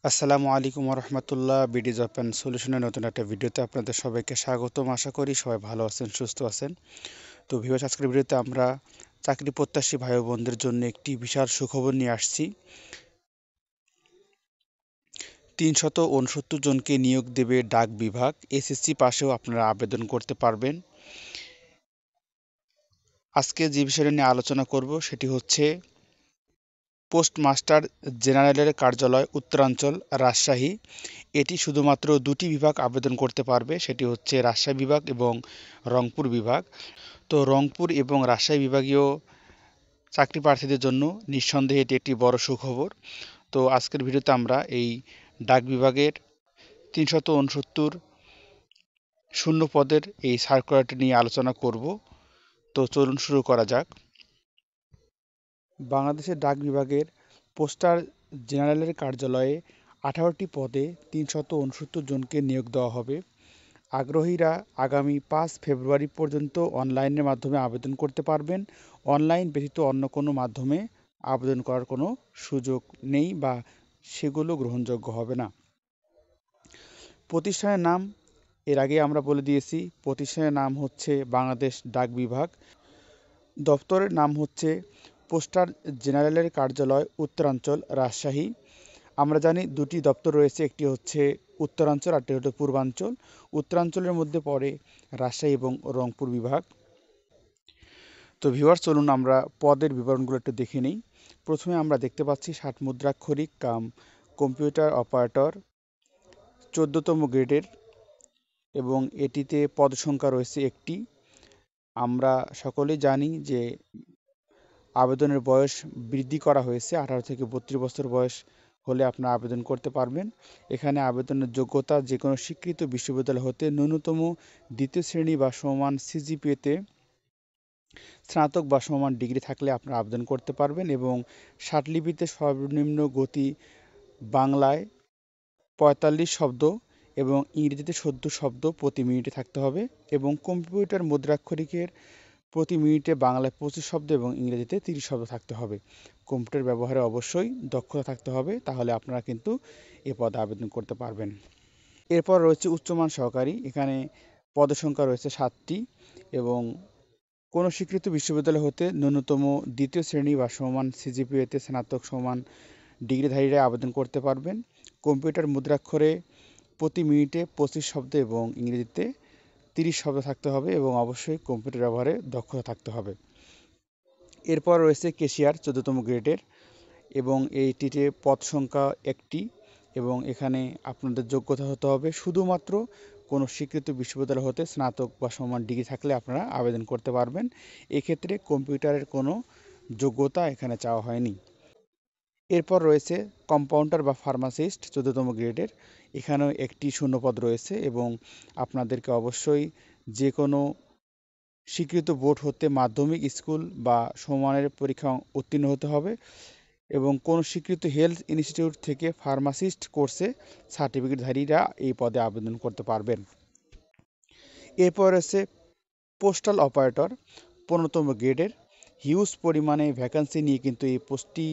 আসসালামু আলাইকুম রহমতুল্লাহ। বিডিজ ওপেন সলিউশনের নতুন একটা ভিডিওতে আপনাদের সবাইকে স্বাগতম। আশা করি সবাই ভালো আছেন, সুস্থ আছেন। তো ভিউয়ার্স, আজকের ভিডিওতে আমরা চাকরি প্রত্যাশী ভাই ও বোনদের জন্য একটি বিশাল সুখবর নিয়ে আসছি। ৩৬৯ জনকে নিয়োগ দেবে ডাক বিভাগ। এসএসসি পাশেও আপনারা আবেদন করতে পারবেন। আজকে যে বিষয়টা নিয়ে আলোচনা করব সেটি হচ্ছে পোস্টমাস্টার জেনারেলের কার্যালয় উত্তরাঞ্চল রাজশাহী। এটি শুধুমাত্র দুটি বিভাগ আবেদন করতে পারবে, সেটি হচ্ছে রাজশাহী বিভাগ এবং রংপুর বিভাগ। তো রংপুর এবং রাজশাহী বিভাগীয় চাকরি প্রার্থীদের জন্য নিঃসন্দেহে এটি একটি বড় সুখবর। তো আজকের ভিডিওতে আমরা এই ডাক বিভাগের ৩৬৯ শূন্য পদের এই সার্কুলারটি নিয়ে আলোচনা করব। তো চলুন শুরু করা যাক। বাংলাদেশের ডাক বিভাগের পোস্টার জেনারেলের কার্যালয়ে 18টি পদে ৩৬৯ জনকে নিয়োগ দেওয়া হবে। আগ্রহীরা আগামী 5 ফেব্রুয়ারি পর্যন্ত অনলাইনের মাধ্যমে আবেদন করতে পারবেন। অনলাইন ব্যতীত অন্য কোনো মাধ্যমে আবেদন করার কোনো সুযোগ নেই বা সেগুলো গ্রহণযোগ্য হবে না। প্রতিষ্ঠানের নাম এর আগে আমরা বলে দিয়েছি। প্রতিষ্ঠানের নাম হচ্ছে বাংলাদেশ ডাক বিভাগ। দপ্তরের নাম হচ্ছে পোস্টার জেনারেলের কার্যালয় উত্তরাঞ্চল রাজশাহী। আমরা জানি দুটি দপ্তর রয়েছে, একটি হচ্ছে উত্তরাঞ্চল আর একটি হচ্ছে পূর্বাঞ্চল। উত্তরাঞ্চলের মধ্যে পড়ে রাজশাহী এবং রংপুর বিভাগ। তো ভিউয়ার্স, চলুন আমরা পদের বিবরণগুলো একটু দেখে নিই। প্রথমে আমরা দেখতে পাচ্ছি 60 মুদ্রাক্ষরিক কাম কম্পিউটার অপারেটর 14তম গ্রেডের, এবং এটিতে পদ সংখ্যা রয়েছে একটি। আমরা সকলেই জানি যে আবেদনের বয়স বৃদ্ধি করা হয়েছে, 18 থেকে 32 বছর বয়স হলে আপনারা আবেদন করতে পারবেন। এখানে আবেদনের যোগ্যতা যে কোনো স্বীকৃত বিশ্ববিদ্যালয় হতে ন্যূনতম দ্বিতীয় শ্রেণী বা সমান সিজিপিএতে স্নাতক বা সমান ডিগ্রি থাকলে আপনারা আবেদন করতে পারবেন, এবং ষাটলিপিতে সর্বনিম্ন গতি বাংলায় 45 শব্দ এবং ইংরেজিতে 70 শব্দ প্রতি মিনিটে থাকতে হবে, এবং কম্পিউটার মুদ্রাক্ষরিকের প্রতি মিনিটে বাংলায় 25 শব্দ এবং ইংরেজিতে 30 শব্দ থাকতে হবে। কম্পিউটার ব্যবহারে অবশ্যই দক্ষতা থাকতে হবে, তাহলে আপনারা কিন্তু এ পদে আবেদন করতে পারবেন। এরপর রয়েছে উচ্চমান সহকারী। এখানে পদের সংখ্যা রয়েছে 7টি, এবং কোনো স্বীকৃত বিশ্ববিদ্যালয় হতে ন্যূনতম দ্বিতীয় শ্রেণী বা সমান সিজিপিএতে স্নাতক সমান ডিগ্রিধারীরা আবেদন করতে পারবেন। কম্পিউটার মুদ্রাক্ষরে প্রতি মিনিটে 25 শব্দ এবং ইংরেজিতে 30 শব্দ থাকতে হবে, এবং অবশ্যই কম্পিউটার ব্যবহারে দক্ষতা থাকতে হবে। এরপর রয়েছে কেশিয়ার 14তম গ্রেডের, এবং এইটিতে পদ সংখ্যা একটি, এবং এখানে আপনাদের যোগ্যতা হতে হবে শুধুমাত্র কোনো স্বীকৃত বিশ্ববিদ্যালয় হতে স্নাতক বা সমান ডিগ্রি থাকলে আপনারা আবেদন করতে পারবেন। এক্ষেত্রে কম্পিউটারের কোনো যোগ্যতা এখানে চাওয়া হয়নি। এরপর রয়েছে কম্পাউন্ডার বা ফার্মাসিস্ট 14তম গ্রেডের। এখানেও একটি শূন্যপদ রয়েছে, এবং আপনাদেরকে অবশ্যই যে কোনো স্বীকৃত বোর্ড হতে মাধ্যমিক স্কুল বা সমমানের পরীক্ষা উত্তীর্ণ হতে হবে, এবং কোনো স্বীকৃত হেলথ ইনস্টিটিউট থেকে ফার্মাসিস্ট কোর্সে সার্টিফিকেটধারীরা এই পদে আবেদন করতে পারবেন। এরপর আছে পোস্টাল অপারেটর 15তম গ্রেডের। হিউজ পরিমাণে ভ্যাকান্সি নিয়ে কিন্তু এই পোস্টটি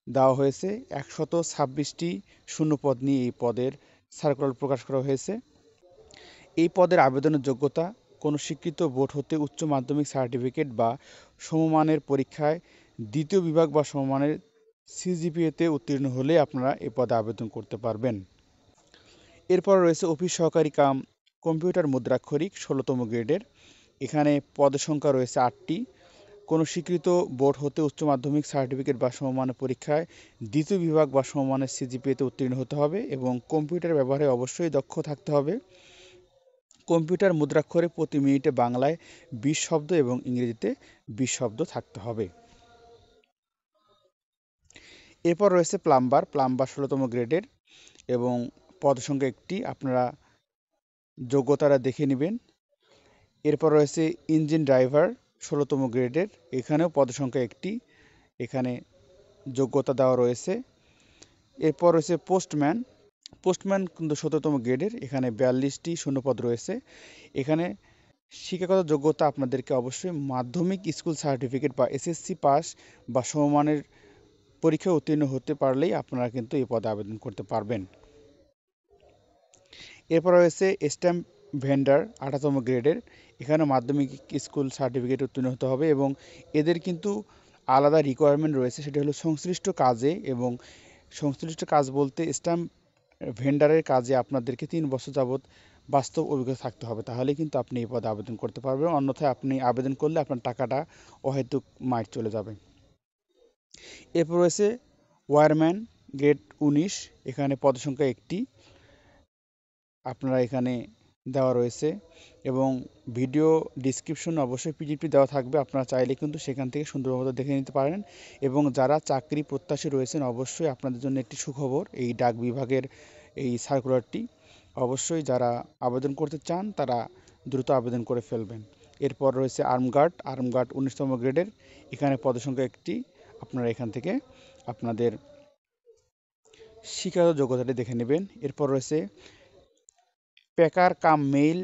দেওয়া হয়েছে। 126টি শূন্যপদ নিয়ে এই পদের সার্কুলার প্রকাশ করা হয়েছে। এই পদের আবেদনের যোগ্যতা কোনো স্বীকৃত বোর্ড হতে উচ্চ মাধ্যমিক সার্টিফিকেট বা সমমানের পরীক্ষায় দ্বিতীয় বিভাগ বা সমমানের সিজিপিএতে উত্তীর্ণ হলে আপনারা এই পদে আবেদন করতে পারবেন। এরপর রয়েছে অফিস সহকারী কাম কম্পিউটার মুদ্রাক্ষরিক 16তম গ্রেডের। এখানে পদের সংখ্যা রয়েছে 8টি। কোনো স্বীকৃত বোর্ড হতে উচ্চ মাধ্যমিক সার্টিফিকেট বা সমমানের পরীক্ষায় দ্বিতীয় বিভাগ বা সমমানের সিজিপিএতে উত্তীর্ণ হতে হবে, এবং কম্পিউটার ব্যবহারে অবশ্যই দক্ষ থাকতে হবে। কম্পিউটার মুদ্রাক্ষরে প্রতি মিনিটে বাংলায় 20 শব্দ এবং ইংরেজিতে 20 শব্দ থাকতে হবে। এরপর রয়েছে প্লাম্বার 16তম গ্রেডের, এবং পদ সংখ্যা একটি। আপনারা যোগ্যতারা দেখে নেবেন। এরপর রয়েছে ইঞ্জিন ড্রাইভার 16তম গ্রেডের। এখানেও পদ সংখ্যা একটি, এখানে যোগ্যতা দেওয়া রয়েছে। এরপর রয়েছে পোস্টম্যান পোস্টম্যান কিন্তু 17তম গ্রেডের। এখানে 42টি শূন্যপদ রয়েছে। এখানে শিক্ষাগত যোগ্যতা আপনাদেরকে অবশ্যই মাধ্যমিক স্কুল সার্টিফিকেট বা এসএসসি পাস বা সমমানের পরীক্ষায় উত্তীর্ণ হতে পারলেই আপনারা কিন্তু এই পদে আবেদন করতে পারবেন। এরপর রয়েছে স্ট্যাম্প ভেন্ডার 18তম গ্রেডের। এখানে মাধ্যমিক স্কুল সার্টিফিকেট উত্তীর্ণ হতে হবে এবং এদের কিন্তু আলাদা রিকোয়ারমেন্ট রয়েছে, সেটা হলো সংশ্লিষ্ট কাজে, এবং সংশ্লিষ্ট কাজ বলতে স্ট্যাম্প ভেন্ডারের কাজে আপনাদেরকে 3 বছর যাবৎ বাস্তব অভিজ্ঞতা থাকতে হবে, তাহলে কিন্তু আপনি এই পদে আবেদন করতে পারবেন। অন্যথায় আপনি আবেদন করলে আপনার টাকাটা অহেতুক মার চলে যাবে। এরপর রয়েছে ওয়্যারম্যান গ্রেড 19। এখানে পদসংখ্যা 1টি আপনারা এখানে দেওয়া রয়েছে এবং ভিডিও ডিসক্রিপশনে অবশ্যই পিডিএফটি দেওয়া থাকবে, আপনারা চাইলে কিন্তু সেখান থেকে সুন্দরভাবে দেখে নিতে পারেন। এবং যারা চাকরি প্রত্যাশী রয়েছেন অবশ্যই আপনাদের জন্য একটি সুখবর, এই ডাক বিভাগের এই সার্কুলারটি অবশ্যই যারা আবেদন করতে চান তারা দ্রুত আবেদন করে ফেলবেন। এরপর রয়েছে আর্মগার্ড 19তম গ্রেডের। এখানে পদসংখ্যা 1টি, আপনারা এখান থেকে আপনাদের শিক্ষাগত যোগ্যতাটি দেখে নেবেন। এরপর রয়েছে প্যাকার কাম মেইল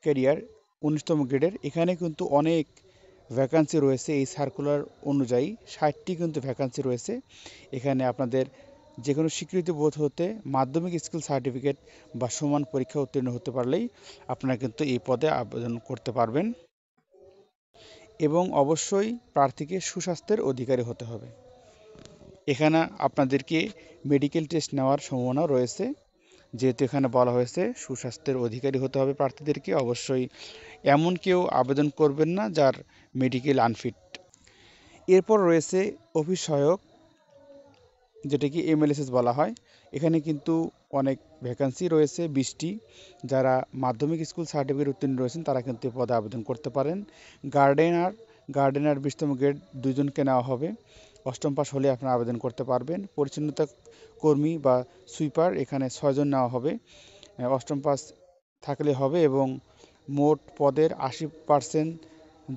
ক্যারিয়ার 19তম গ্রেডের। এখানে কিন্তু অনেক ভ্যাকান্সি রয়েছে, এই সার্কুলার অনুযায়ী 60টি কিন্তু ভ্যাকান্সি রয়েছে। এখানে আপনাদের যে কোনো স্বীকৃতি বোর্ড হতে মাধ্যমিক স্কুল সার্টিফিকেট বা সমান পরীক্ষা উত্তীর্ণ হতে পারলেই আপনারা কিন্তু এই পদে আবেদন করতে পারবেন এবং অবশ্যই প্রার্থীকে সুস্বাস্থ্যের অধিকারী হতে হবে। এখানে আপনাদেরকে মেডিকেল টেস্ট নেওয়ার সম্ভাবনা রয়েছে, যেহেতু এখানে বলা হয়েছে সুস্বাস্থ্যের অধিকারী হতে হবে প্রার্থীদেরকে। অবশ্যই এমন কেউ আবেদন করবেন না যার মেডিকেল আনফিট। এরপর রয়েছে অফিস সহায়ক, যেটাকে এমএলএসএস বলা হয়। এখানে কিন্তু অনেক ভ্যাকান্সি রয়েছে 20টি। যারা মাধ্যমিক স্কুল সার্টিফিকেট উত্তীর্ণ রয়েছেন তারা কিন্তু এই পদে আবেদন করতে পারেন। গার্ডেনার 20তম গ্রেড 2 জনকে নেওয়া হবে, 8ম পাস হলে আপনারা আবেদন করতে পারবেন। পরিচ্ছন্নতা কর্মী বা সুইপার এখানে 6 জন নেওয়া হবে, 8ম পাস থাকলে হবে এবং মোট পদের 80%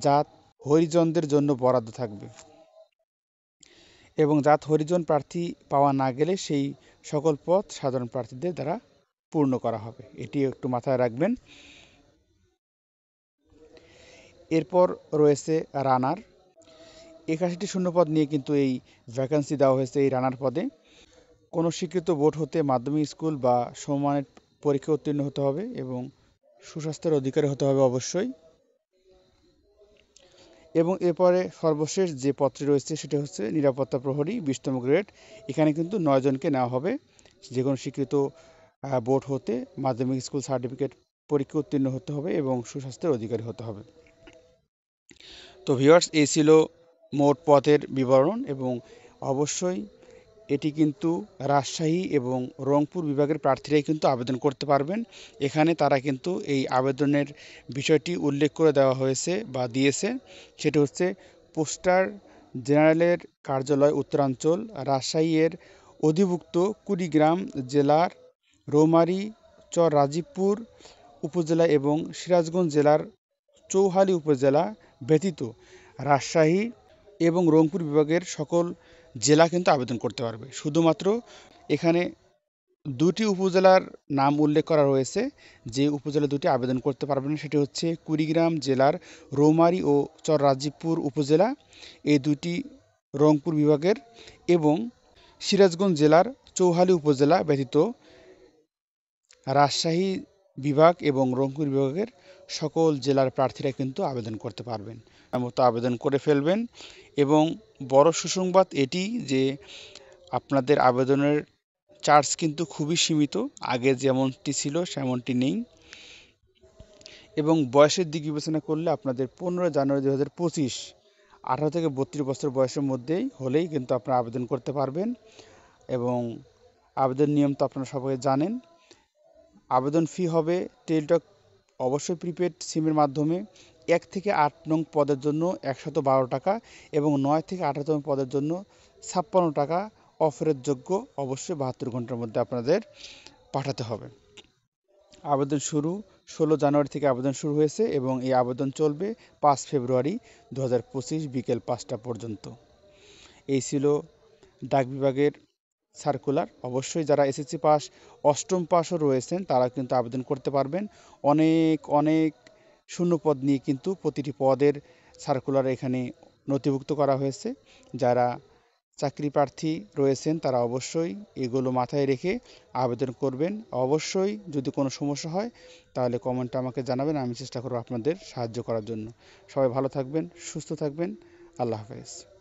জাত হরিজনদের জন্য বরাদ্দ থাকবে এবং জাত হরিজন প্রার্থী পাওয়া না গেলে সেই সকল পদ সাধারণ প্রার্থীদের দ্বারা পূর্ণ করা হবে, এটি একটু মাথায় রাখবেন। এরপর রয়েছে রানার 81টি শূন্যপদ নিয়ে কিন্তু এই ভ্যাকান্সি দেওয়া হয়েছে এই রানার পদে। কোনো স্বীকৃত বোর্ড হতে মাধ্যমিক স্কুল বা সমমানের পরীক্ষা উত্তীর্ণ হতে হবে এবং সুস্বাস্থ্যের অধিকারী হতে হবে অবশ্যই। এবং এরপরে সর্বশেষ যে পদটি রয়েছে সেটা হচ্ছে নিরাপত্তা প্রহরী 20তম গ্রেড। এখানে কিন্তু 9 জনকে নেওয়া হবে, যে কোনো স্বীকৃত বোর্ড হতে মাধ্যমিক স্কুল সার্টিফিকেট পরীক্ষা উত্তীর্ণ হতে হবে এবং সুস্বাস্থ্যের অধিকারী হতে হবে। তো ভিউয়ার্স, এই ছিল মোট পদের বিবরণ এবং অবশ্যই এটি কিন্তু রাজশাহী এবং রংপুর বিভাগের প্রার্থীরাই কিন্তু আবেদন করতে পারবেন। এখানে তারা কিন্তু এই আবেদনের বিষয়টি উল্লেখ করে দেওয়া হয়েছে বা দিয়েছে, সেটি হচ্ছে পোস্টার জেনারেলের কার্যালয় উত্তরাঞ্চল, রাজশাহী এর অধিভুক্ত কুড়িগ্রাম জেলার রৌমারী চর রাজীবপুর উপজেলা এবং সিরাজগঞ্জ জেলার চৌহালি উপজেলা ব্যতীত রাজশাহী এবং রংপুর বিভাগের সকল জেলা কিন্তু আবেদন করতে পারবে। শুধুমাত্র এখানে 2টি উপজেলার নাম উল্লেখ করা রয়েছে, যে উপজেলা 2টি আবেদন করতে পারবেন সেটি হচ্ছে কুড়িগ্রাম জেলার রৌমারী ও চর রাজীবপুর উপজেলা, এই 2টি রংপুর বিভাগের, এবং সিরাজগঞ্জ জেলার চৌহালি উপজেলা ব্যতীত রাজশাহী বিভাগ এবং রংপুর বিভাগের সকল জেলার প্রার্থীরা কিন্তু আবেদন করতে পারবেন। মতো আবেদন করে ফেলবেন এবং বড় সুসংবাদ এটি যে আপনাদের আবেদনের চার্জ কিন্তু খুবই সীমিত, আগে যেমনটি ছিল সেমনটি নেই। এবং বয়সের দিক বিবেচনা করলে আপনাদের 15 জানুয়ারি 2025 18 থেকে 32 বছর বয়সের মধ্যেই হলেই কিন্তু আপনারা আবেদন করতে পারবেন। এবং আবেদন নিয়ম তো আপনারা সবাই জানেন। আবেদন ফি হবে টেলিটক অবশ্যই প্রিপেড সিমের মাধ্যমে 1 থেকে 8 নং পদের জন্য 112 টাকা এবং 9 থেকে 18তম পদের জন্য 56 টাকা অফারের যোগ্য, অবশ্যই 72 ঘন্টার মধ্যে আপনাদের পাঠাতে হবে। আবেদন শুরু 16 জানুয়ারি থেকে আবেদন শুরু হয়েছে এবং এই আবেদন চলবে 5 ফেব্রুয়ারি 2025 বিকেল 5টা পর্যন্ত। এই ছিল ডাক বিভাগের সার্কুলার। অবশ্যই যারা এসএসসি পাস 8ম পাসও রয়েছেন তারা কিন্তু আবেদন করতে পারবেন। অনেক শূন্যপদ নিয়ে কিন্তু প্রতিটি পদের সার্কুলার এখানে নথিভুক্ত করা হয়েছে। যারা চাকরি প্রার্থী রয়েছেন তারা অবশ্যই এগুলো মাথায় রেখে আবেদন করবেন। অবশ্যই যদি কোনো সমস্যা হয় তাহলে কমেন্টে আমাকে জানাবেন, আমি চেষ্টা করব আপনাদের সাহায্য করার জন্য। সবাই ভালো থাকবেন, সুস্থ থাকবেন। আল্লাহ হাফেজ।